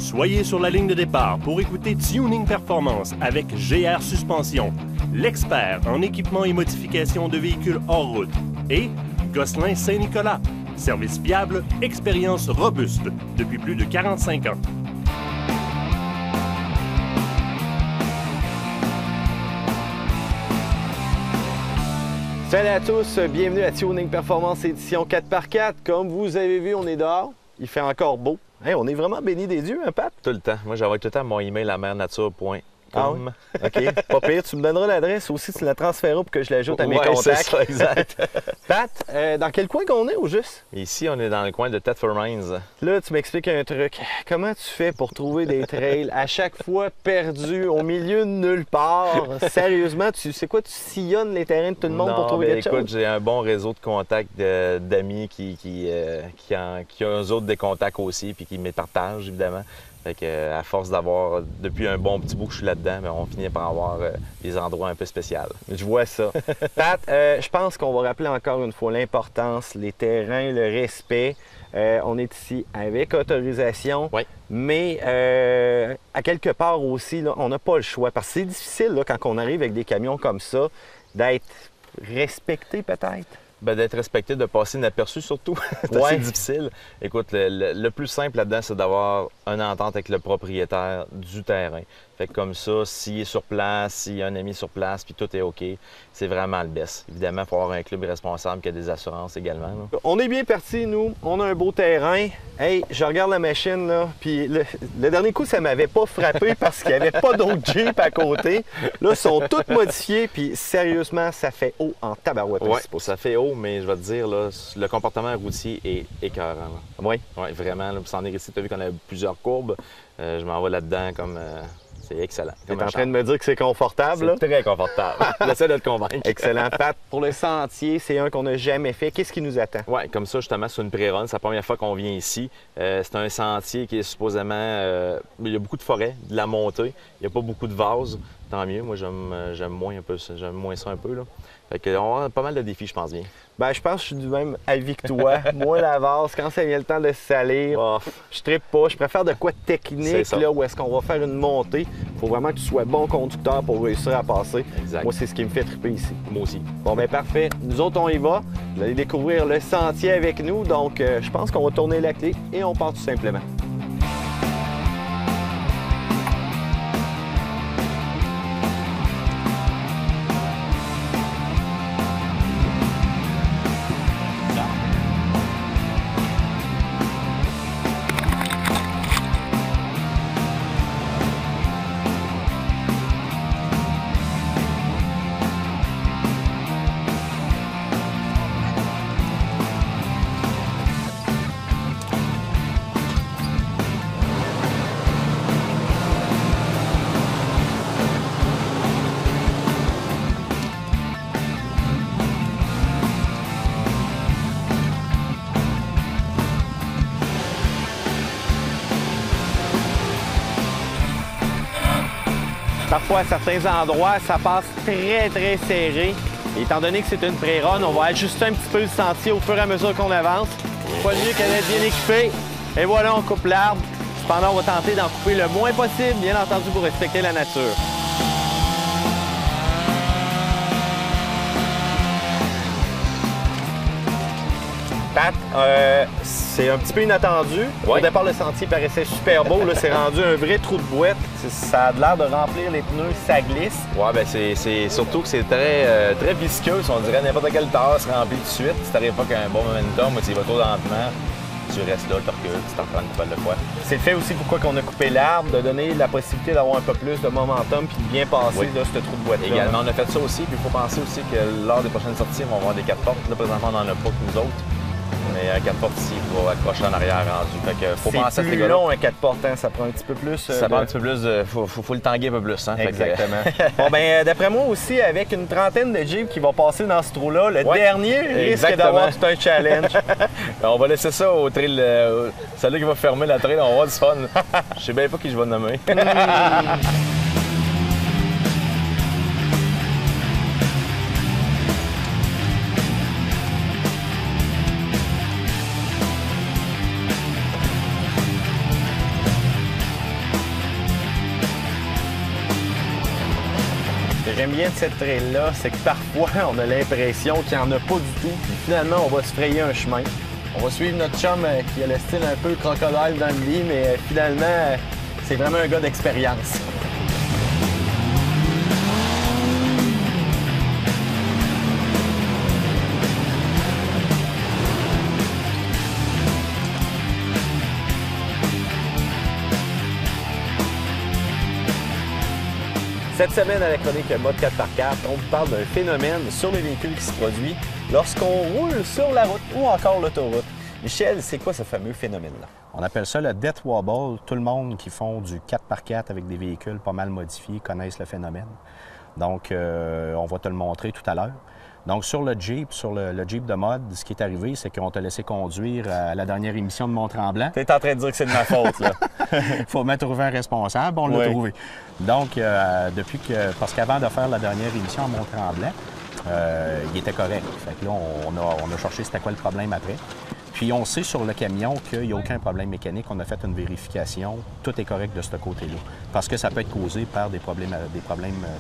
Soyez sur la ligne de départ pour écouter Tuning Performance avec GR Suspension, l'expert en équipement et modification de véhicules hors route, et Gosselin Saint-Nicolas, service fiable, expérience robuste depuis plus de 45 ans. Salut à tous, bienvenue à Tuning Performance édition 4x4. Comme vous avez vu, on est dehors, il fait encore beau. Hey, on est vraiment béni des dieux, hein, Pat? Tout le temps. Moi, j'envoie tout le temps mon email à mernature.com. Ah oui? OK, pas pire. Tu me donneras l'adresse aussi, tu la transféreras pour que je l'ajoute à mes Ouais, contacts. c'est ça, exact. Pat, dans quel coin qu'on est au juste? Ici, on est dans le coin de Thetford Mines. Là, tu m'expliques un truc. Comment tu fais pour trouver des trails à chaque fois perdus au milieu de nulle part? Sérieusement, tu sais quoi? Tu sillonnes les terrains de tout le monde pour trouver quelque écoute, chose? j'ai un bon réseau de contacts d'amis qui ont eux autres des contacts aussi puis qui me partagent, évidemment. Fait que, à force d'avoir, depuis un bon petit bout que je suis là-dedans, mais on finit par avoir des endroits un peu spéciaux. Je vois ça. Pat, je pense qu'on va rappeler encore une fois l'importance, les terrains, le respect. On est ici avec autorisation, Oui. mais à quelque part aussi, là, on n'a pas le choix. Parce que c'est difficile là, quand on arrive avec des camions comme ça, d'être respecté peut-être. Ben, d'être respecté, de passer inaperçu surtout. C'est assez difficile. Écoute, le plus simple là-dedans, c'est d'avoir une entente avec le propriétaire du terrain. Fait que comme ça, s'il est sur place, s'il y a un ami sur place, puis tout est OK, c'est vraiment le best. Évidemment, il faut avoir un club responsable qui a des assurances également. Là. On est bien parti, nous. On a un beau terrain. Hey, je regarde la machine, là, puis le dernier coup, ça m'avait pas frappé parce qu'il n'y avait pas d'autres Jeep à côté. Là, ils sont toutes modifiées, puis sérieusement, ça fait haut en tabarouette. Oui, ça fait haut, mais je vais te dire, là, le comportement routier est écœurant. Oui? Oui, vraiment. Là, pour s'en aller ici, tu as vu qu'on a plusieurs courbes. Je m'en vais là-dedans comme... c'est excellent. Tu es en train de me dire que c'est confortable? C'est très confortable. J'essaie de te convaincre. Excellent. Pat, pour le sentier, c'est un qu'on n'a jamais fait. Qu'est-ce qui nous attend? Oui, comme ça, justement, c'est une pré-run. C'est la première fois qu'on vient ici. C'est un sentier qui est supposément... il y a beaucoup de forêt, de la montée. Il n'y a pas beaucoup de vases. Tant mieux. Moi, j'aime moins ça un peu. Là. Fait que, on a pas mal de défis, je pense bien. Ben, je pense que je suis du même avis que toi. Moi, la vase, quand ça vient le temps de se salir, je trippe pas. Je préfère de quoi de technique, là, où est-ce qu'on va faire une montée. Il faut vraiment que tu sois bon conducteur pour réussir à passer. Exact. Moi, c'est ce qui me fait tripper ici. Moi aussi. Bon, ben parfait. Nous autres, on y va. Vous allez découvrir le sentier avec nous. Donc, je pense qu'on va tourner la clé et on part tout simplement. Parfois, à certains endroits, ça passe très, très serré. Et étant donné que c'est une pré-run, on va ajuster un petit peu le sentier au fur et à mesure qu'on avance. Pas mieux qu'elle est bien équipée. Et voilà, on coupe l'arbre. Cependant, on va tenter d'en couper le moins possible, bien entendu, pour respecter la nature. Pat, c'est un petit peu inattendu. Au départ, le sentier paraissait super beau. Là, c'est rendu un vrai trou de boîte. Ça a l'air de remplir les pneus, ça glisse. Oui, bien, c'est surtout que c'est très visqueux. On dirait n'importe quelle tasse remplie de suite. Si t'arrives pas qu'un bon momentum, tu y vas trop lentement, tu restes là, tu recules, tu t'en prends une couple de fois. C'est le fait aussi pourquoi on a coupé l'arbre, de donner la possibilité d'avoir un peu plus de momentum puis de bien passer de ce trou de boîte-là. Également, on a fait ça aussi. Puis il faut penser aussi que lors des prochaines sorties, on va avoir des 4 portes. Là, présentement, on n'en a pas que nous autres. Mais un 4 portes ici, il va accrocher en arrière rendu. Fait que faut penser à ces plus long un 4 portes, hein? Ça prend un petit peu plus. Ça prend un petit peu plus de. Faut le tanguer un peu plus. Hein? Exactement. Bon, ben d'après moi aussi, avec une trentaine de Jeeps qui vont passer dans ce trou-là, le dernier risque d'avoir tout un challenge. On va laisser ça au trail. Celui qui va fermer la trail, on va avoir du fun. Je sais bien pas qui je vais nommer. que j'aime bien de cette trail-là, c'est que parfois, on a l'impression qu'il n'y en a pas du tout. Puis finalement, on va se frayer un chemin. On va suivre notre chum qui a le style un peu crocodile dans le lit, mais finalement, c'est vraiment un gars d'expérience. Cette semaine, à la chronique Mode 4x4, on vous parle d'un phénomène sur les véhicules qui se produit lorsqu'on roule sur la route ou encore l'autoroute. Michel, c'est quoi ce fameux phénomène-là? On appelle ça le death wobble. Tout le monde qui font du 4x4 avec des véhicules pas mal modifiés connaissent le phénomène. Donc, on va te le montrer tout à l'heure. Donc, sur le Jeep de mode, ce qui est arrivé, c'est qu'on t'a laissé conduire à la dernière émission de Mont-Tremblant. Tu es en train de dire que c'est de ma faute, là. Il faut mettre trouver un responsable, on l'a trouvé. Donc, parce qu'avant de faire la dernière émission à Mont-Tremblant, il était correct. Fait que là, on a cherché c'était quoi le problème après. Puis on sait sur le camion qu'il n'y a aucun problème mécanique. On a fait une vérification. Tout est correct de ce côté-là. Parce que ça peut être causé par des problèmes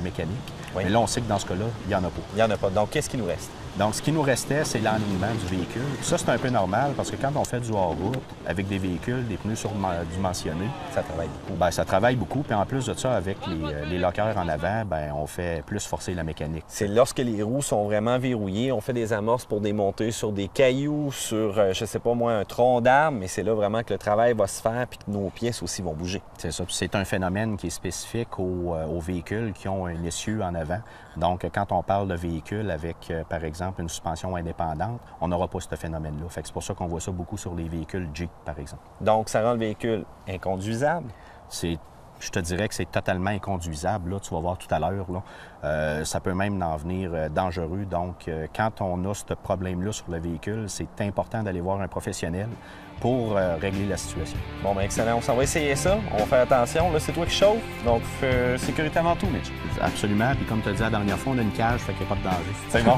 mécaniques. Oui. Mais là, on sait que dans ce cas-là, il n'y en a pas. Il n'y en a pas. Donc, qu'est-ce qui nous reste? Donc, ce qui nous restait, c'est l'alignement du véhicule. Ça, c'est un peu normal parce que quand on fait du hors-route avec des véhicules, des pneus surdimensionnés, ça travaille beaucoup. Bien, ça travaille beaucoup. Puis en plus de ça, avec les lockers en avant, bien, on fait plus forcer la mécanique. C'est lorsque les roues sont vraiment verrouillées, on fait des amorces pour démonter sur des cailloux, sur, je sais pas moi, un tronc d'arbre, mais c'est là vraiment que le travail va se faire puis que nos pièces aussi vont bouger. C'est ça. Puis c'est un phénomène qui est spécifique aux véhicules qui ont un essieu en avant. Donc, quand on parle de véhicules avec, par exemple, une suspension indépendante, on n'aura pas ce phénomène-là. Fait que c'est pour ça qu'on voit ça beaucoup sur les véhicules Jeep, par exemple. Donc, ça rend le véhicule inconduisable? Je te dirais que c'est totalement inconduisable. Là, tu vas voir tout à l'heure. Ça peut même en venir dangereux. Donc, quand on a ce problème-là sur le véhicule, c'est important d'aller voir un professionnel pour régler la situation. Bon, bien, excellent. On s'en va essayer ça. On va faire attention. Là, c'est toi qui chauffe. Donc, sécurité avant tout, Mitch. Absolument. Puis comme tu as dit la dernière fois, on a une cage, fait qu'il n'y a pas de danger. C'est bon.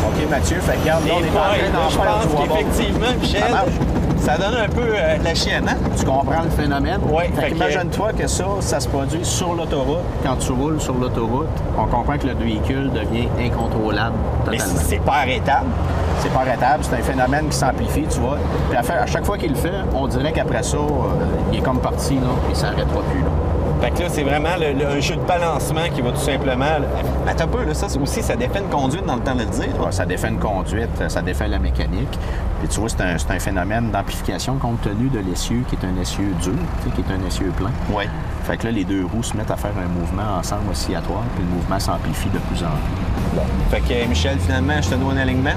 OK, Mathieu, fait que regarde, là, on est en train d'en faire du wobble. Qu'effectivement, Michel, ça donne un peu la chienne, hein? Tu comprends le phénomène? Oui. Imagine-toi que ça se produit sur l'autoroute. Quand tu roules sur l'autoroute, on comprend que le véhicule devient incontrôlable totalement. Mais c'est pas arrêtable. C'est pas arrêtable, c'est un phénomène qui s'amplifie, tu vois. Puis à chaque fois qu'il le fait, on dirait qu'après ça, il est comme parti, là, et il s'arrêtera plus, là. Fait que là, c'est vraiment un jeu de balancement qui va tout simplement... Attends un peu, là, ça aussi, ça défait une conduite dans le temps de le dire. Ouais, ça défait une conduite, ça défait la mécanique. Puis tu vois, c'est un phénomène d'amplification compte tenu de l'essieu, qui est un essieu dur, qui est un essieu plein. Oui. Fait que là, les deux roues se mettent à faire un mouvement ensemble oscillatoire, puis le mouvement s'amplifie de plus en plus. Bon. Fait que, Michel, finalement, je te dois un alignement.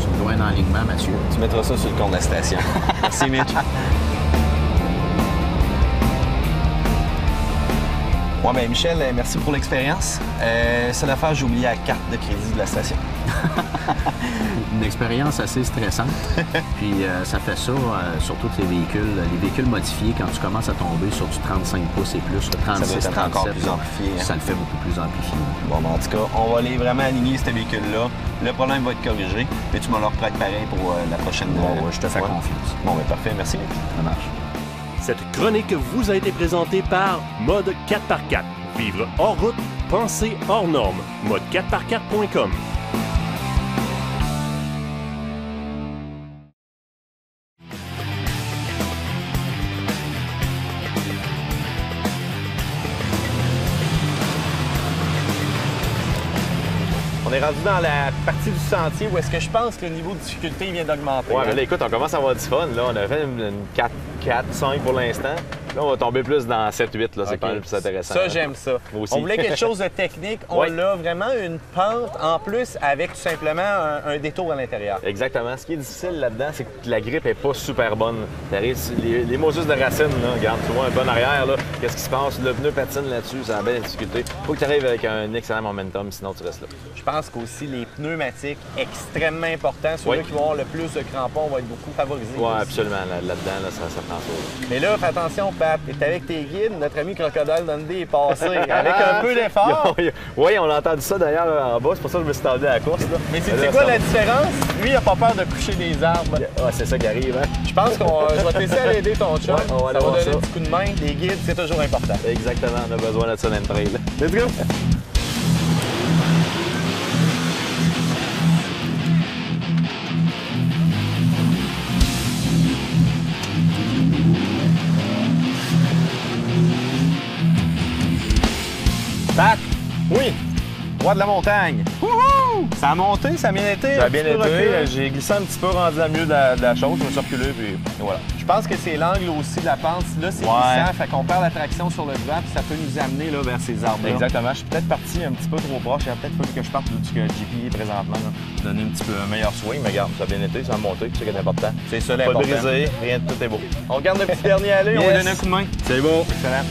Tu me dois un alignement, Mathieu. Tu mettras ça sur le compte de la station. Merci, Mitch. Ouais, bien, Michel, merci pour l'expérience. C'est l'affaire, j'ai oublié la carte de crédit de la station. Une expérience assez stressante. Puis ça fait ça sur tous les véhicules modifiés, quand tu commences à tomber sur du 35 pouces et plus, le 36, ça doit être 37, encore plus amplifié. Hein? Ça le fait beaucoup plus amplifié. Bon, ben, en tout cas, on va aller vraiment aligner ce véhicule-là. Le problème va être corrigé. Mais tu m'en leur prêtes pareil pour la prochaine... Ouais, je te fais confiance. Bon, ben parfait. Merci. Ça marche. Cette chronique vous a été présentée par Mode 4x4. Vivre hors route, penser hors norme. Mode4x4.com. On est rendu dans la partie du sentier où est-ce que je pense que le niveau de difficulté vient d'augmenter. Ouais, mais là, écoute, on commence à avoir du fun. Là, on a fait une 4, 5 pour l'instant. Là, on va tomber plus dans 7-8. Là, c'est quand même plus intéressant. Ça, j'aime ça. Moi aussi. On voulait quelque chose de technique. On a vraiment une pente en plus avec tout simplement un détour à l'intérieur. Exactement. Ce qui est difficile là-dedans, c'est que la grippe n'est pas super bonne. Les Moses de racine, là, regarde, tu vois un peu en arrière, là, qu'est-ce qui se passe? Le pneu patine là-dessus, c'est une belle difficulté. Faut que tu arrives avec un excellent momentum, sinon tu restes là. Je pense qu'aussi les pneumatiques, extrêmement importants. Ceux-là qui vont avoir le plus de crampons vont être beaucoup favorisés. Oui, absolument. Là-dedans, ça prend ça. Mais là, fais attention, Pat. T'es avec tes guides, notre ami Crocodile Dundee est passé avec un peu d'effort. Oui, on a entendu ça d'ailleurs en bas, c'est pour ça que je me suis tendu à la course. Là. Mais c'est quoi la différence? Lui, il a pas peur de coucher des arbres. Ah, c'est ça qui arrive, hein? Je pense je vais t'essayer à l'aider ton chum. Ouais, on va ça va voir donner ça. un petit coup de main. Les guides, c'est toujours important. Exactement, on a besoin de ça dans le trail. Let's go! Pat! Oui! Droit de la montagne. Wouhou! Ça a monté, ça a bien été. Ça a bien un petit peu été. reculé. J'ai glissé un petit peu rendu à mieux de la chose. Je me suis reculé, puis voilà. Je pense que c'est l'angle aussi de la pente. Là, c'est glissant, fait qu'on perd la traction sur le devant, puis ça peut nous amener là, vers ces arbres-là. Exactement. Je suis peut-être parti un petit peu trop proche. Il a peut-être fallu que je parte du GP présentement. Là. Donner un petit peu un meilleur swing, mais regarde, ça a bien été, ça a monté, c'est ce qui est important. C'est ça Pas l'important. brisé, rien de tout est beau. On regarde le petit dernier aller, on va Yes. donner un coup de main. C'est bon. Excellent.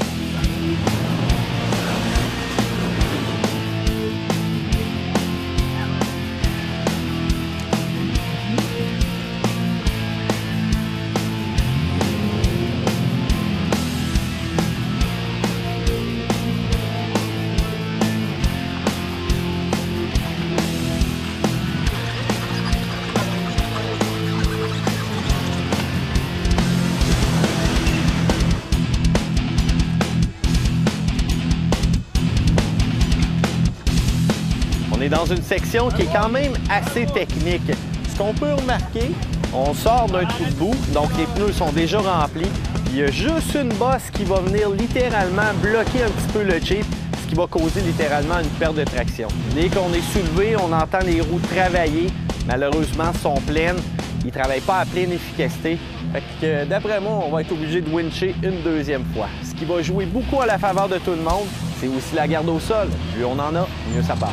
On est dans une section qui est quand même assez technique. Ce qu'on peut remarquer, on sort d'un trou de boue, donc les pneus sont déjà remplis. Il y a juste une bosse qui va venir littéralement bloquer un petit peu le Jeep, ce qui va causer littéralement une perte de traction. Dès qu'on est soulevé, on entend les roues travailler. Malheureusement, elles sont pleines. Ils ne travaillent pas à pleine efficacité. Fait que d'après moi, on va être obligé de wincher une deuxième fois. Ce qui va jouer beaucoup à la faveur de tout le monde, c'est aussi la garde au sol. Plus on en a, mieux ça passe.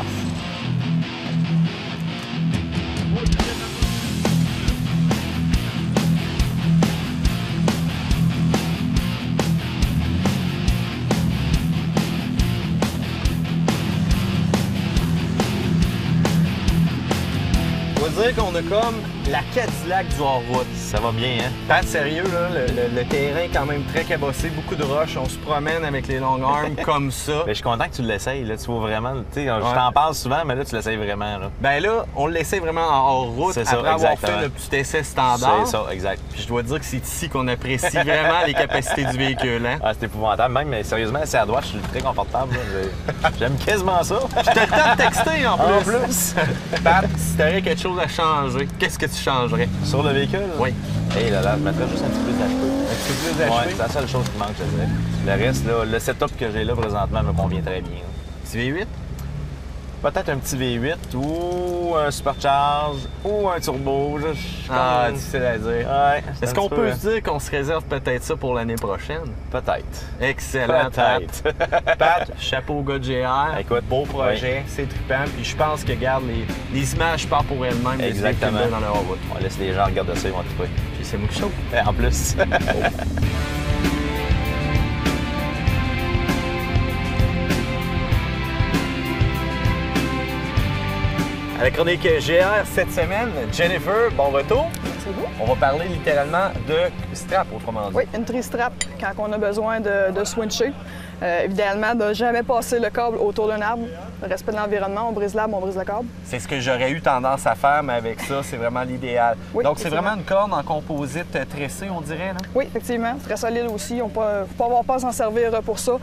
On va dire qu'on a comme la Cadillac du hors-route. Ça va bien, hein? Pas de sérieux, là, le terrain est quand même très cabossé, beaucoup de roches. On se promène avec les long arms comme ça. Mais je suis content que tu l'essayes, là. Tu vois vraiment, tu sais, je t'en parle souvent, mais là, tu l'essayes vraiment, là. Ben là, on l'essaie vraiment en hors-route C'est ça, après avoir exactement. fait le petit essai standard. C'est ça, exact. Puis je dois dire que c'est ici qu'on apprécie vraiment les capacités du véhicule. Hein? Ah, c'est épouvantable. Même, mais sérieusement, c'est à droite, je suis très confortable. Là. J'aime quasiment ça. Je te le temps de texter en plus. En plus. Pat, si t'aurais quelque chose à changer, qu'est-ce que tu changerais? Sur le véhicule? Oui. Hé là là, je mettrais juste un petit peu d'HP. Un petit peu plus Ouais, d'achevé. c'est la seule chose qui manque, je dirais. Le reste, là, le setup que j'ai là présentement me convient très bien. Là. Petit V8? Peut-être un petit V8 ou un supercharge ou un turbo. Je suis Ah, comme- difficile à dire. Ouais. c'est Est-ce un qu'on petit peut peu, se dire qu'on se réserve peut-être ça pour l'année prochaine? Peut-être. Excellent, Pat. Peut-être. Pat, chapeau gars de GR. Écoute, Beau projet, c'est trippant. Puis je pense que, regarde, les images partent pour elles-mêmes. des Exactement. véhicules dans leur route. On laisse les gens regarder ça, ils vont triper. Puis c'est moi qui chaud. En plus. À la chronique GR cette semaine, Jennifer, bon retour. C'est beau. On va parler littéralement de strap, autrement dit. Oui, une tri-strap quand on a besoin de switcher. Idéalement, de jamais passer le câble autour d'un arbre. Respect de l'environnement, on brise l'arbre, on brise le câble. C'est ce que j'aurais eu tendance à faire, mais avec ça, c'est vraiment l'idéal. Oui, Donc, c'est effectivement. vraiment une corne en composite tressée, on dirait, là? Oui, effectivement, très solide aussi. On ne faut pas avoir peur de s'en servir pour ça.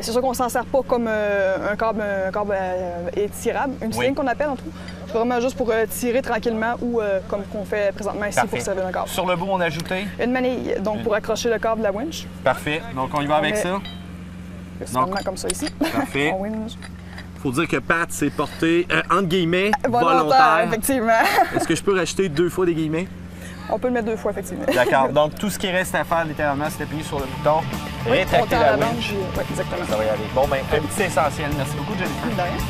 C'est sûr qu'on ne s'en sert pas comme un câble étirable, une Oui. sling qu'on appelle en tout. C'est vraiment juste pour tirer tranquillement ou comme qu'on fait présentement ici Parfait. pour servir un câble. Sur le bout, on a ajouté. Une manille, donc pour accrocher le câble de la winch. Parfait. Donc, on y va avec Ouais. ça. Seulement comme ça ici. Parfait. En winch. Faut dire que Pat s'est porté, entre guillemets, Volontaire, volontaire. effectivement. Est-ce que je peux rajouter 2 fois des guillemets? On peut le mettre 2 fois, effectivement. D'accord. Donc, tout ce qui reste à faire, littéralement, c'est d'appuyer sur le bouton, Oui, rétracter monter en la avant, winch. puis, oui, exactement. Ça va y aller. Bon, ben, un petit essentiel. Merci beaucoup, Jennifer. De rien.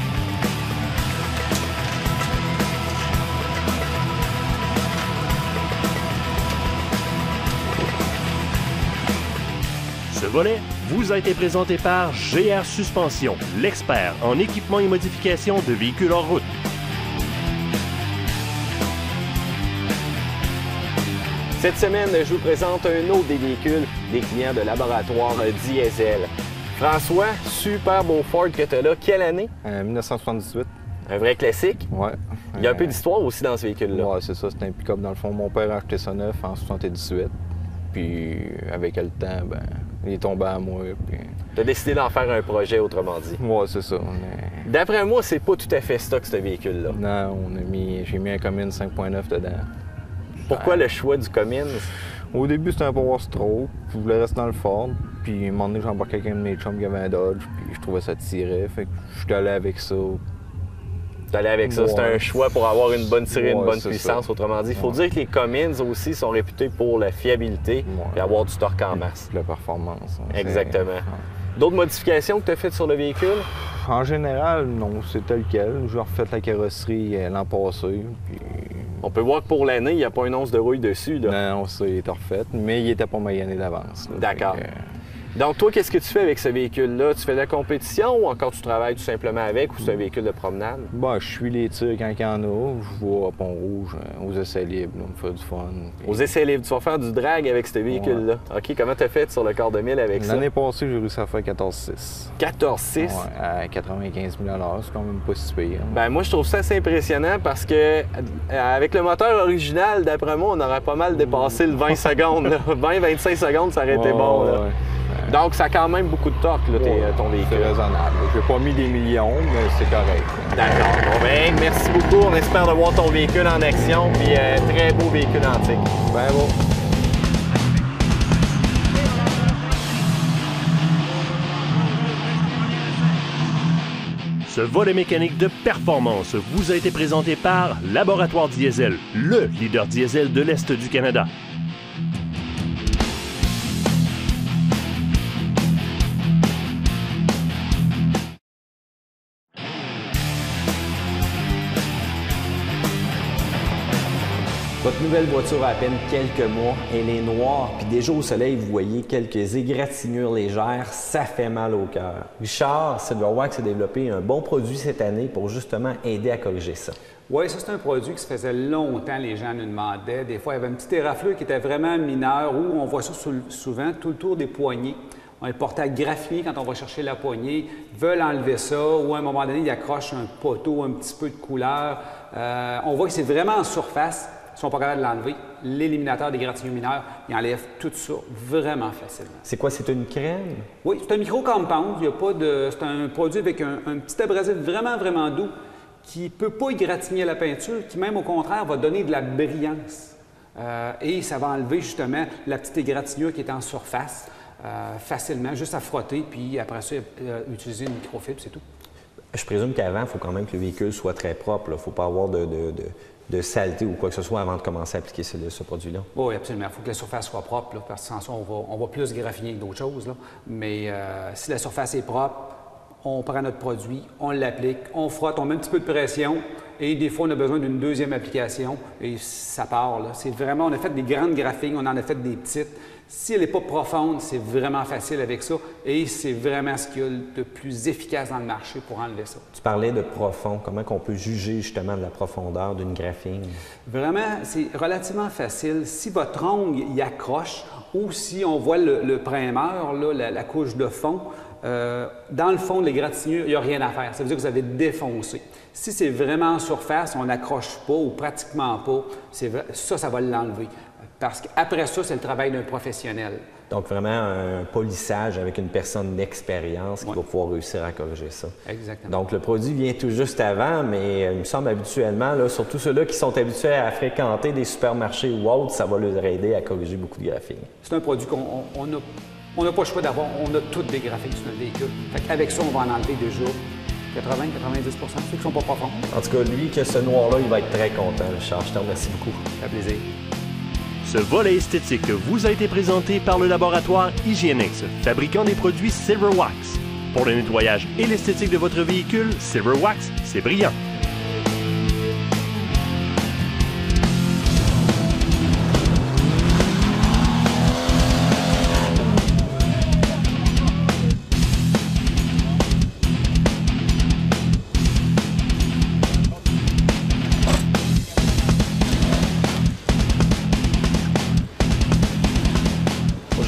Ce volet vous a été présenté par GR Suspension, l'expert en équipement et modification de véhicules en route. Cette semaine, je vous présente un autre des véhicules des clients de Laboratoire Diesel. François, super beau Ford que tu as là. Quelle année? 1978. Un vrai classique? Ouais. Il y a un peu d'histoire aussi dans ce véhicule-là. Ouais, c'est ça. C'est un pick-up dans le fond. Mon père a acheté ça neuf en 78. Puis avec le temps, ben, il est tombé à moi. Puis... Tu as décidé d'en faire un projet, autrement dit. Ouais, c'est ça. D'après moi, c'est pas tout à fait stock, ce véhicule-là. Non, j'ai mis un Cummins 5.9 dedans. Pourquoi le choix du Cummins? Au début, c'était un Power Stroke. Je voulais rester dans le Ford. Puis, à un moment donné, j'ai embarqué avec un de mes chums qui avait un Dodge. Puis, je trouvais ça tiré. Fait que je suis allé avec ça. T'allais avec ça, Ouais. c'était un choix pour avoir une bonne tirée, une Ouais, bonne c'est puissance, ça. autrement dit. Il faut Ouais. dire que les Cummins aussi sont réputés pour la fiabilité et avoir du torque en masse. La performance. Hein, Exactement. ouais. D'autres modifications que tu as faites sur le véhicule? En général, non, c'est tel quel. J'ai refait la carrosserie l'an passé. Puis... On peut voir que pour l'année, il n'y a pas une once de rouille dessus. Là. Non, ça, il est refait, mais il était pas magané d'avance. là. D'accord. Fait que, Donc, toi, qu'est-ce que tu fais avec ce véhicule-là? Tu fais de la compétition ou encore tu travailles tout simplement avec ou c'est un véhicule de promenade? Bon, je suis les tirs quand il y en a. Je vais à Pont-Rouge, aux essais libres, là, me faire du fun. Puis... Aux essais libres, tu vas faire du drag avec ce véhicule-là. OK, comment tu as fait sur le quart de mille avec ça? L'année passée, j'ai réussi à faire 14,6. 14,6? Ouais, à 95 000 $, c'est quand même pas si pire. Ben moi, je trouve ça assez impressionnant parce que avec le moteur original, d'après moi, on aurait pas mal dépassé le 20 secondes. 20-25 secondes, ça aurait été bon. Là. Ouais. Donc, ça a quand même beaucoup de torque, là, ton C'est véhicule. raisonnable. J'ai pas mis des millions, mais c'est correct. D'accord. Bon, ben, merci beaucoup. On espère de voir ton véhicule en action. Puis, très beau véhicule antique. Ben bon. Ce volet mécanique de performance vous a été présenté par Laboratoire Diesel, le leader diesel de l'Est du Canada. Votre nouvelle voiture a à peine quelques mois, elle est noire, puis déjà au soleil, vous voyez quelques égratignures légères, ça fait mal au cœur. Richard, Silverwax a développé un bon produit cette année pour justement aider à corriger ça. Oui, ça c'est un produit qui se faisait longtemps, les gens nous demandaient. Des fois, il y avait une petite éraflure qui était vraiment mineure où on voit ça souvent tout le tour des poignées. On est porté à graffiner quand on va chercher la poignée, ils veulent enlever ça ou à un moment donné, ils accrochent un poteau, un petit peu de couleur. On voit que c'est vraiment en surface. Ils ne sont pas capables de l'enlever. L'éliminateur des gratignures mineurs, il enlève tout ça vraiment facilement. C'est quoi, c'est une crème? Oui, c'est un micro-compound. Il y a pas de... C'est un produit avec un petit abrasif vraiment, vraiment doux qui ne peut pas égratigner la peinture, qui même au contraire va donner de la brillance. Et ça va enlever justement la petite égratignure qui est en surface facilement, juste à frotter, puis après ça, utiliser une microfibre, c'est tout. Je présume qu'avant, il faut quand même que le véhicule soit très propre. Il ne faut pas avoir de saleté ou quoi que ce soit avant de commencer à appliquer ce produit-là. Oui, absolument. Il faut que la surface soit propre, là, parce que sans ça, on va plus graffiner que d'autres choses. Là. Mais si la surface est propre, on prend notre produit, on l'applique, on frotte, on met un petit peu de pression et des fois, on a besoin d'une deuxième application et ça part. Là. C'est vraiment, on a fait des grandes graphines, on en a fait des petites. Si elle n'est pas profonde, c'est vraiment facile avec ça et c'est vraiment ce qu'il y a de plus efficace dans le marché pour enlever ça. Tu parlais de profond. Comment on peut juger justement de la profondeur d'une graphine? Vraiment, c'est relativement facile. Si votre ongle y accroche ou si on voit le primeur, là, la couche de fond, dans le fond de l'égratignure, il n'y a rien à faire. Ça veut dire que vous avez défoncé. Si c'est vraiment en surface, on n'accroche pas ou pratiquement pas, ça va l'enlever. Parce qu'après ça, c'est le travail d'un professionnel. Donc, vraiment un polissage avec une personne d'expérience qui va pouvoir réussir à corriger ça. Exactement. Donc, le produit vient tout juste avant, mais il me semble habituellement, là, surtout ceux-là qui sont habitués à fréquenter des supermarchés ou autres, ça va leur aider à corriger beaucoup de graphines. C'est un produit qu'on n'a pas le choix d'avoir. On a toutes des graphiques sur notre véhicule. Avec ça, on va en enlever déjà 80-90 ceux qui ne sont pas profonds. En tout cas, lui, que ce noir-là, il va être très content, Richard. Je te remercie beaucoup. Ça fait plaisir. Ce volet esthétique vous a été présenté par le laboratoire Hygienix, fabricant des produits Silverwax. Pour le nettoyage et l'esthétique de votre véhicule, Silverwax, c'est brillant.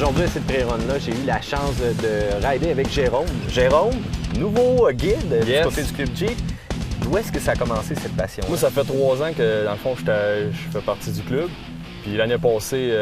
aujourd'hui, à cette pré-run-là, j'ai eu la chance de rider avec Jérôme. Jérôme, nouveau guide du côté du Club Jeep. D'où est-ce que ça a commencé, cette passion? Moi, ça fait 3 ans que, dans le fond, je fais partie du club. Puis l'année passée,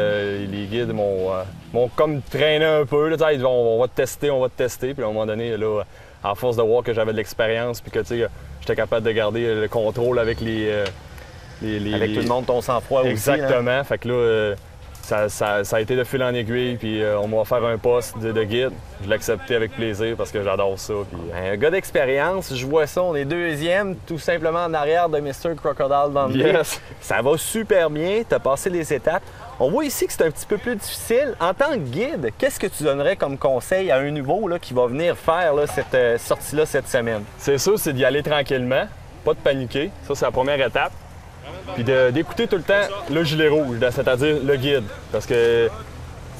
les guides m'ont comme traîné un peu. Là, ils disent, on va te tester. Puis à un moment donné, là, à force de voir que j'avais de l'expérience puis que j'étais capable de garder le contrôle avec Avec tout le monde, ton sang-froid aussi. Exactement. Hein? Fait que là, ça a été de fil en aiguille. Puis on m'a offert un poste de guide. Je l'ai accepté avec plaisir parce que j'adore ça. Puis, un gars d'expérience, je vois ça, on est 2e, tout simplement en arrière de Mr. Crocodile Dundee. Yes. Ça va super bien, tu as passé les étapes. On voit ici que c'est un petit peu plus difficile. En tant que guide, qu'est-ce que tu donnerais comme conseil à un nouveau là, qui va venir faire là, cette sortie-là cette semaine? C'est sûr, c'est d'y aller tranquillement, pas de paniquer. Ça, c'est la première étape. Puis d'écouter tout le temps le gilet rouge, c'est-à-dire le guide. Parce que,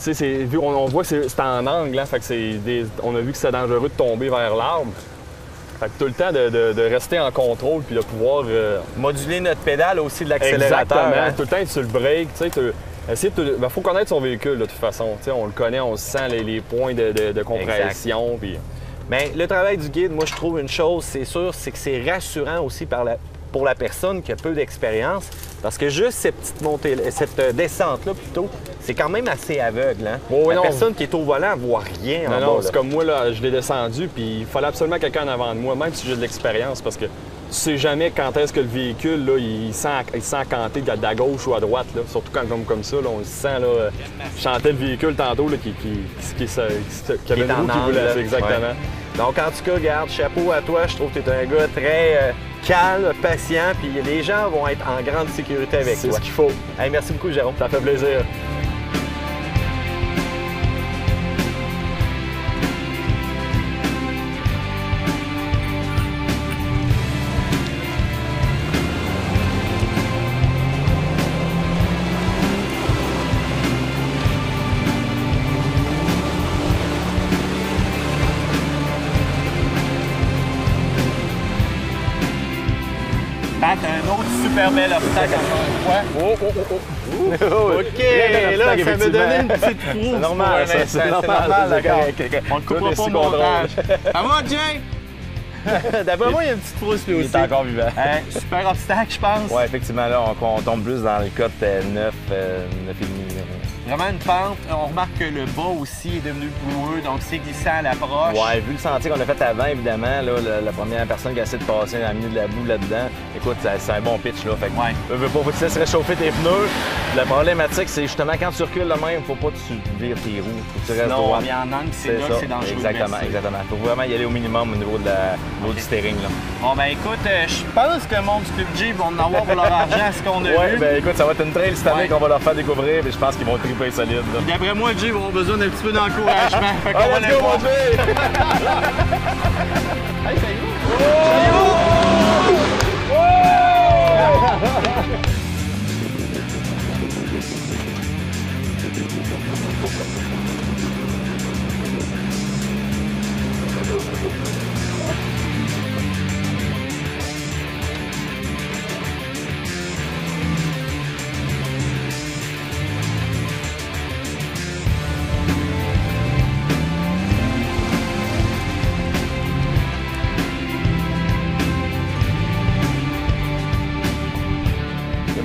tu sais, on voit que c'est en angle, hein, fait que on a vu que c'est dangereux de tomber vers l'arbre. Fait que tout le temps de rester en contrôle puis de pouvoir... moduler notre pédale aussi de l'accélérateur. Exactement. Hein? Tout le temps être sur le break, tu sais, faut connaître son véhicule de toute façon. Tu sais, on le connaît, on sent les points de compression. Puis... Bien, le travail du guide, moi, je trouve une chose, c'est sûr, c'est que c'est rassurant aussi pour la personne qui a peu d'expérience, parce que juste cette descente-là, plutôt, c'est quand même assez aveugle. Hein? La personne qui est au volant ne voit rien en bas. C'est comme moi, là, je l'ai descendu, puis il fallait absolument quelqu'un en avant de moi, même si j'ai de l'expérience, parce que tu sais jamais quand est-ce que le véhicule, là, il sent canter à gauche ou à droite, là. Surtout quand comme ça, là, on le sent, là, je chantais le véhicule tantôt, là, qui avait une roue qui voulait, exactement. Ouais. Donc, en tout cas, regarde, chapeau à toi. Je trouve que tu es un gars très calme, patient, puis les gens vont être en grande sécurité avec toi. C'est ce qu'il faut. Hey, merci beaucoup, Jérôme. Ça fait plaisir. Un autre super bel obstacle OK, là, ça me donnait une petite proue. C'est normal, ça. C'est normal, d'accord. On ne coupera pas au montage. Ça va, Jay? D'après moi, il y a une petite frousse lui aussi. Il est encore vivant. Super obstacle, je pense. Oui, effectivement, là, on tombe plus dans le cote 9,5. Vraiment une pente. On remarque que le bas aussi est devenu boueux, donc c'est glissant à l'approche. Oui, vu le sentier qu'on a fait avant, évidemment, là, la première personne qui a essayé de passer a amené de la boue là-dedans. Écoute, c'est un bon pitch, là. Fait que, faut que tu laisses réchauffer tes pneus. La problématique, c'est justement quand tu recules le même, faut pas que tu vires tes roues. Faut que tu restes droit. Non, mais en angle, c'est là que c'est dangereux. Exactement. Faut vraiment y aller au minimum au niveau du steering, là. Bon, ben écoute, je pense que le monde du Club Jeep vont en avoir pour leur argent, ce qu'on a vu. Oui, ben écoute, ça va être une trail cette année qu'on va leur faire découvrir, et je pense qu'ils vont triper solide. D'après moi, Jay va avoir besoin d'un petit peu d'encouragement. Fait qu'on va let's go, mon Jay! Hey, ça y est!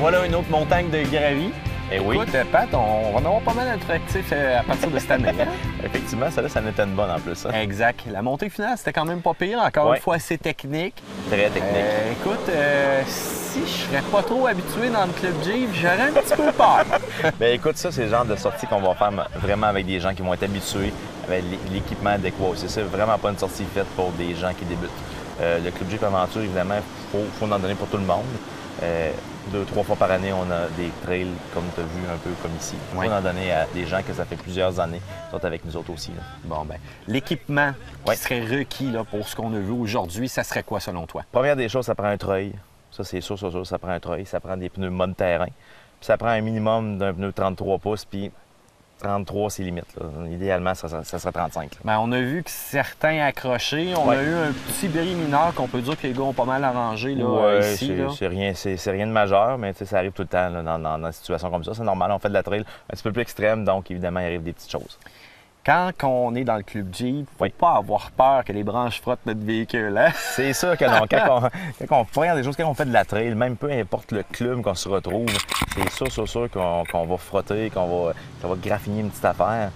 Voilà une autre montagne de gravier. Eh oui. Écoute, Pat, on va en avoir pas mal d'attractifs à partir de cette année. Hein? Effectivement, celle-là, ça en était une bonne en plus. Hein? Exact. La montée finale, c'était quand même pas pire. Encore une fois, assez technique. Très technique. Écoute, si je serais pas trop habitué dans le Club Jeep, j'aurais un petit peu peur. Bien, écoute, ça, c'est le genre de sortie qu'on va faire vraiment avec des gens qui vont être habitués, avec l'équipement adéquat aussi. C'est vraiment pas une sortie faite pour des gens qui débutent. Le Club Jeep Aventure, évidemment, il faut en donner pour tout le monde. 2-3 fois par année, on a des trails, comme tu as vu, un peu comme ici. Il faut en donner à des gens que ça fait plusieurs années qui sont avec nous autres aussi. Là. Bon, ben, l'équipement qui serait requis là, pour ce qu'on a vu aujourd'hui, ça serait quoi selon toi? Première des choses, ça prend un treuil. Ça, c'est sûr, ça prend un treuil. Ça prend des pneus mode terrain. Puis ça prend un minimum d'un pneu 33 pouces. Puis 33, c'est limite. Là. Idéalement, ça serait 35. Ben, on a vu que certains accrochés, on a eu un petit bris mineur qu'on peut dire que les gars ont pas mal arrangé là, ici. C'est rien de majeur, mais ça arrive tout le temps là, dans des situations comme ça. C'est normal, on fait de la trail un petit peu plus extrême, donc évidemment, il arrive des petites choses. Quand on est dans le club Jeep, il ne faut pas avoir peur que les branches frottent notre véhicule. Hein? C'est sûr que non. Quand on fait des choses, quand on fait de la trail, même peu importe le club qu'on se retrouve, c'est sûr qu'on va frotter, ça va graffiner une petite affaire.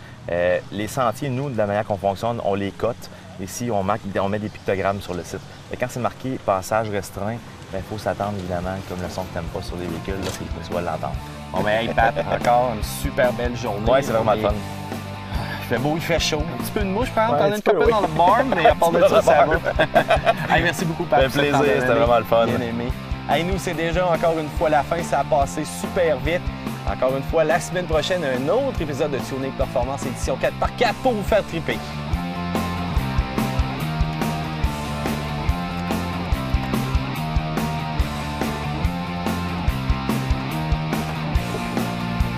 Les sentiers, nous, de la manière qu'on fonctionne, on les cote. Ici, on met des pictogrammes sur le site. Et quand c'est marqué « passage restreint », il faut s'attendre, évidemment, comme le son que tu n'aimes pas sur les véhicules, là, c'est que tu vas l'entendre. Bon, ben, hey, Pat, encore une super belle journée. Oui, c'est vraiment le fun. Il fait beau, il fait chaud. Un petit peu de mouche, par exemple. T'en as une couple dans le barn, mais à part de ça, ça va. Hey, merci beaucoup, Pat. Ça fait plaisir, c'était vraiment le fun. Bien aimé. Hey, nous, c'est déjà encore une fois la fin. Ça a passé super vite. Encore une fois, la semaine prochaine, un autre épisode de Tuning Performance édition 4x4 pour vous faire triper.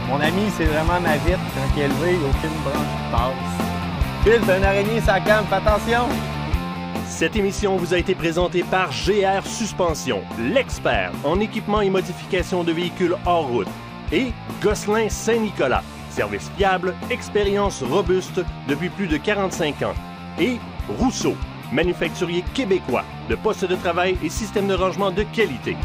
Mon ami, c'est vraiment ma vitre. Quand il est levé, il n'y a aucune branche qui passe. Phil, t'as une araignée sur la cam, fais attention! Cette émission vous a été présentée par GR Suspension, l'expert en équipement et modification de véhicules hors route, et Gosselin Saint-Nicolas, service fiable, expérience robuste depuis plus de 45 ans, et Rousseau, manufacturier québécois de postes de travail et systèmes de rangement de qualité.